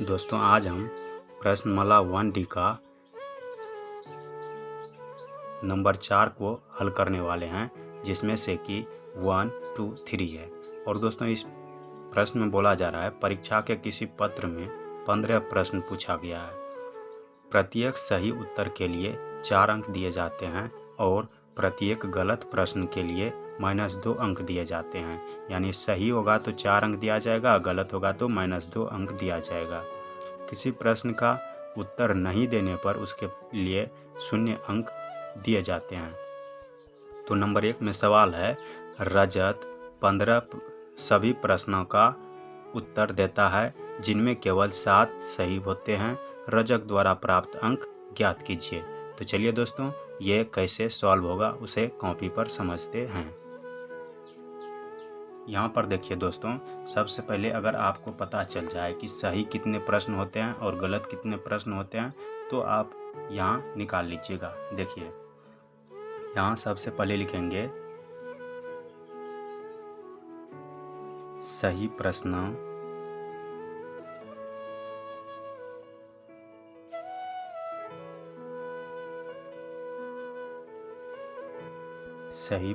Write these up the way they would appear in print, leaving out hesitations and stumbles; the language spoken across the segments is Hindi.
दोस्तों आज हम प्रश्नमाला 1D का नंबर 4 को हल करने वाले हैं, जिसमें से कि 1, 2, 3 है। और दोस्तों इस प्रश्न में बोला जा रहा है, परीक्षा के किसी पत्र में 15 प्रश्न पूछा गया है। प्रत्येक सही उत्तर के लिए 4 अंक दिए जाते हैं और प्रत्येक गलत प्रश्न के लिए -2 अंक दिए जाते हैं। यानी सही होगा तो 4 अंक दिया जाएगा, गलत होगा तो -2 अंक दिया जाएगा। किसी प्रश्न का उत्तर नहीं देने पर उसके लिए 0 अंक दिए जाते हैं। तो नंबर 1 में सवाल है, रजत 15 सभी प्रश्नों का उत्तर देता है जिनमें केवल 7 सही होते हैं। रजत द्वारा प्राप्त अंक ज्ञात कीजिए। तो चलिए दोस्तों, ये कैसे सॉल्व होगा उसे कॉपी पर समझते हैं। यहाँ पर देखिए दोस्तों, सबसे पहले अगर आपको पता चल जाए कि सही कितने प्रश्न होते हैं और गलत कितने प्रश्न होते हैं तो आप यहाँ निकाल लीजिएगा। देखिए यहाँ सबसे पहले लिखेंगे सही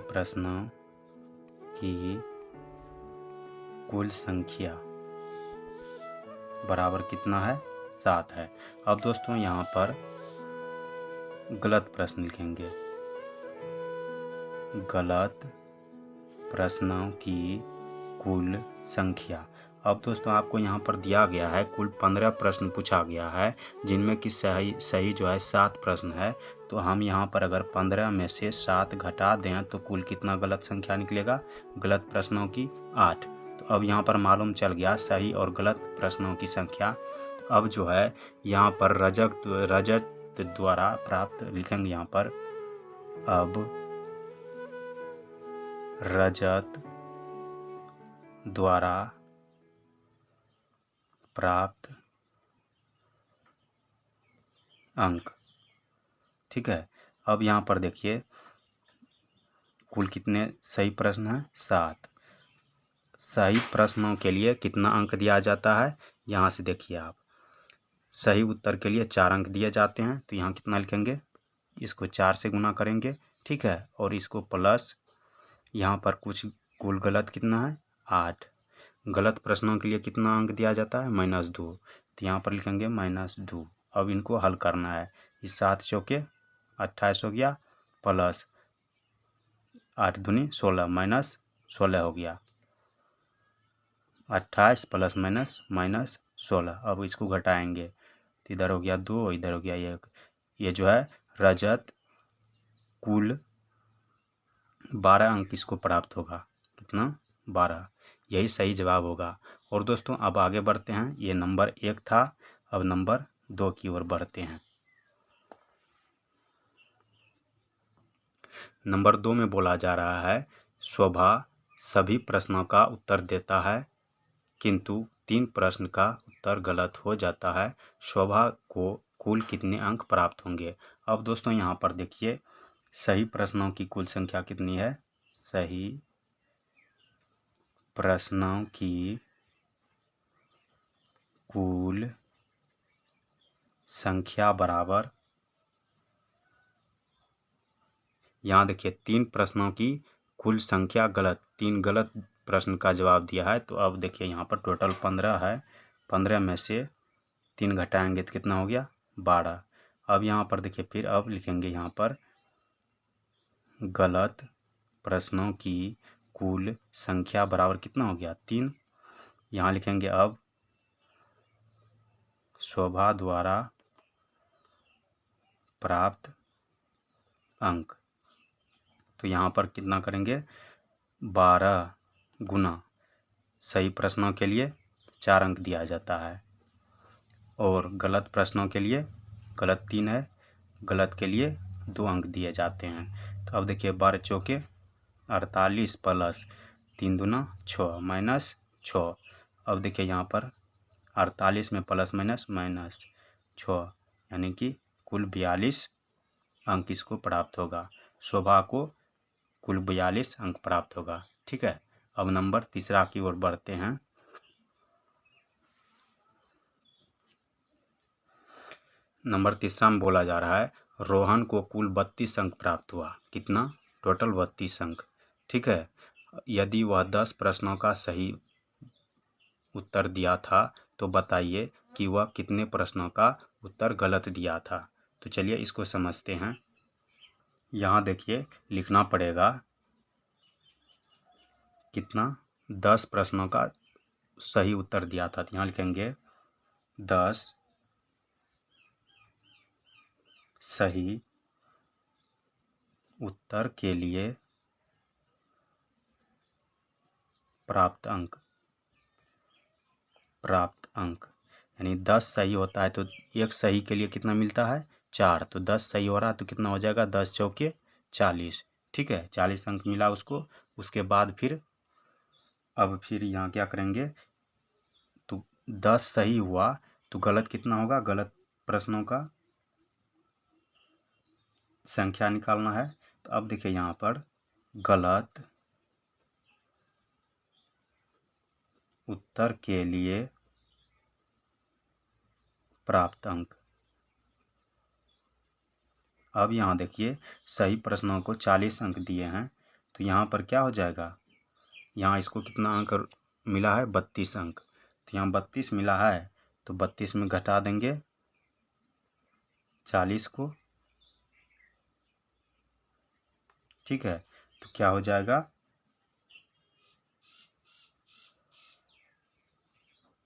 प्रश्न की कुल संख्या बराबर कितना है, 7 है। अब दोस्तों यहाँ पर गलत प्रश्न लिखेंगे, गलत प्रश्नों की कुल संख्या। अब दोस्तों आपको यहाँ पर दिया गया है कुल 15 प्रश्न पूछा गया है, जिनमें कि सही जो है 7 प्रश्न है। तो हम यहाँ पर अगर 15 में से 7 घटा दें तो कुल कितना गलत संख्या निकलेगा, गलत प्रश्नों की 8। तो अब यहाँ पर मालूम चल गया सही और गलत प्रश्नों की संख्या। अब जो है यहाँ पर रजत द्वारा प्राप्त लिखेंगे यहाँ पर, अब रजत द्वारा प्राप्त अंक। ठीक है, अब यहाँ पर देखिए कुल कितने सही प्रश्न हैं, 7। सही प्रश्नों के लिए कितना अंक दिया जाता है, यहाँ से देखिए आप, सही उत्तर के लिए 4 अंक दिए जाते हैं। तो यहाँ कितना लिखेंगे, इसको 4 से गुना करेंगे। ठीक है, और इसको प्लस यहाँ पर कुछ कुल गलत कितना है, 8। गलत प्रश्नों के लिए कितना अंक दिया जाता है, -2। तो यहाँ पर लिखेंगे -2। अब इनको हल करना है। इस 7 चौके 28 हो गया, प्लस 8 दूनी 16, -16 हो गया। 28 प्लस -16। अब इसको घटाएंगे तो इधर हो गया 2, इधर हो गया 1। ये जो है रजत कुल 12 अंक इसको प्राप्त होगा। कितना, 12। यही सही जवाब होगा। और दोस्तों अब आगे बढ़ते हैं, ये नंबर 1 था, अब नंबर 2 की ओर बढ़ते हैं। नंबर 2 में बोला जा रहा है, शोभा सभी प्रश्नों का उत्तर देता है किंतु 3 प्रश्न का उत्तर गलत हो जाता है। शोभा को कुल कितने अंक प्राप्त होंगे। अब दोस्तों यहाँ पर देखिए सही प्रश्नों की कुल संख्या कितनी है, सही प्रश्नों की कुल संख्या बराबर, यहाँ देखिए 3 प्रश्नों की कुल संख्या गलत, 3 गलत प्रश्न का जवाब दिया है। तो अब देखिए यहाँ पर टोटल 15 है, 15 में से 3 घटाएंगे तो कितना हो गया, 12। अब यहाँ पर देखिए फिर अब लिखेंगे यहाँ पर गलत प्रश्नों की कुल संख्या बराबर कितना हो गया, 3। यहाँ लिखेंगे अब शोभा द्वारा प्राप्त अंक। तो यहाँ पर कितना करेंगे, 12 गुना सही प्रश्नों के लिए 4 अंक दिया जाता है और गलत प्रश्नों के लिए, गलत 3 है, गलत के लिए 2 अंक दिए जाते हैं। तो अब देखिए 12 चौके 48 प्लस 3 दूना 6 -6। अब देखिए यहाँ पर 48 में प्लस -6, यानी कि कुल 42 अंक इसको प्राप्त होगा। शोभा को कुल 42 अंक प्राप्त होगा। ठीक है, अब नंबर तीसरा की ओर बढ़ते हैं। नंबर तीसरा में बोला जा रहा है रोहन को कुल 32 अंक प्राप्त हुआ। कितना? टोटल 32 अंक। ठीक है। यदि वह 10 प्रश्नों का सही उत्तर दिया था तो बताइए कि वह कितने प्रश्नों का उत्तर गलत दिया था। तो चलिए इसको समझते हैं। यहाँ देखिए लिखना पड़ेगा कितना? 10 प्रश्नों का सही उत्तर दिया था। तो यहाँ लिखेंगे 10 सही उत्तर के लिए प्राप्त अंक। यानी 10 सही होता है तो एक सही के लिए कितना मिलता है? 4। तो 10 सही हो रहा है तो कितना हो जाएगा? 10 चौके 40। ठीक है, 40 अंक मिला उसको। उसके बाद फिर यहाँ क्या करेंगे? तो 10 सही हुआ तो गलत कितना होगा? गलत प्रश्नों का संख्या निकालना है। तो अब देखिए यहाँ पर गलत उत्तर के लिए प्राप्त अंक। अब यहाँ देखिए सही प्रश्नों को 40 अंक दिए हैं तो यहाँ पर क्या हो जाएगा? यहाँ इसको कितना अंक मिला है? 32 अंक। तो यहाँ 32 मिला है तो 32 में घटा देंगे 40 को। ठीक है, तो क्या हो जाएगा?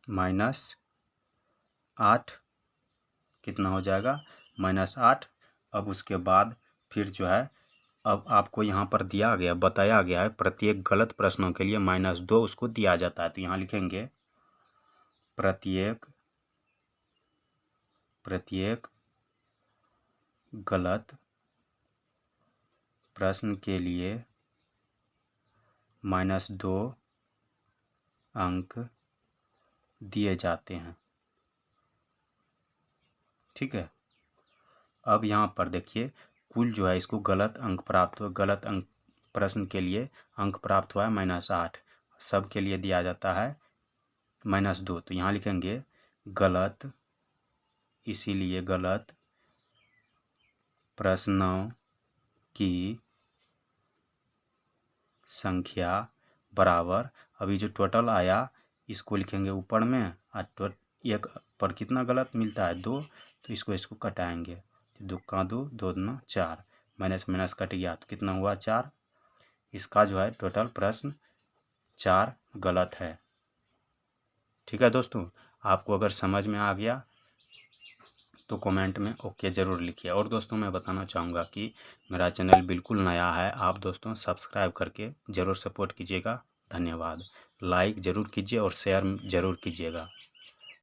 -8 कितना हो जाएगा? -8। अब उसके बाद फिर जो है अब आपको यहाँ पर दिया गया बताया गया है प्रत्येक गलत प्रश्नों के लिए -2 उसको दिया जाता है। तो यहाँ लिखेंगे प्रत्येक गलत प्रश्न के लिए -2 अंक दिए जाते हैं। ठीक है, अब यहाँ पर देखिए कुल जो है इसको गलत अंक प्राप्त हुआ। गलत अंक प्रश्न के लिए अंक प्राप्त हुआ है -8। सब के लिए दिया जाता है -2। तो यहाँ लिखेंगे गलत, इसीलिए गलत प्रश्नों की संख्या बराबर, अभी जो टोटल आया इसको लिखेंगे ऊपर में और एक पर कितना गलत मिलता है? 2। तो इसको कटाएंगे। 2 का 2, 2 दूना 4, माइनस माइनस कट गया तो कितना हुआ? 4। इसका जो है टोटल प्रश्न 4 गलत है। ठीक है दोस्तों, आपको अगर समझ में आ गया तो कमेंट में ओके ज़रूर लिखिए। और दोस्तों मैं बताना चाहूँगा कि मेरा चैनल बिल्कुल नया है, आप दोस्तों सब्सक्राइब करके ज़रूर सपोर्ट कीजिएगा। धन्यवाद। लाइक ज़रूर कीजिए और शेयर ज़रूर कीजिएगा।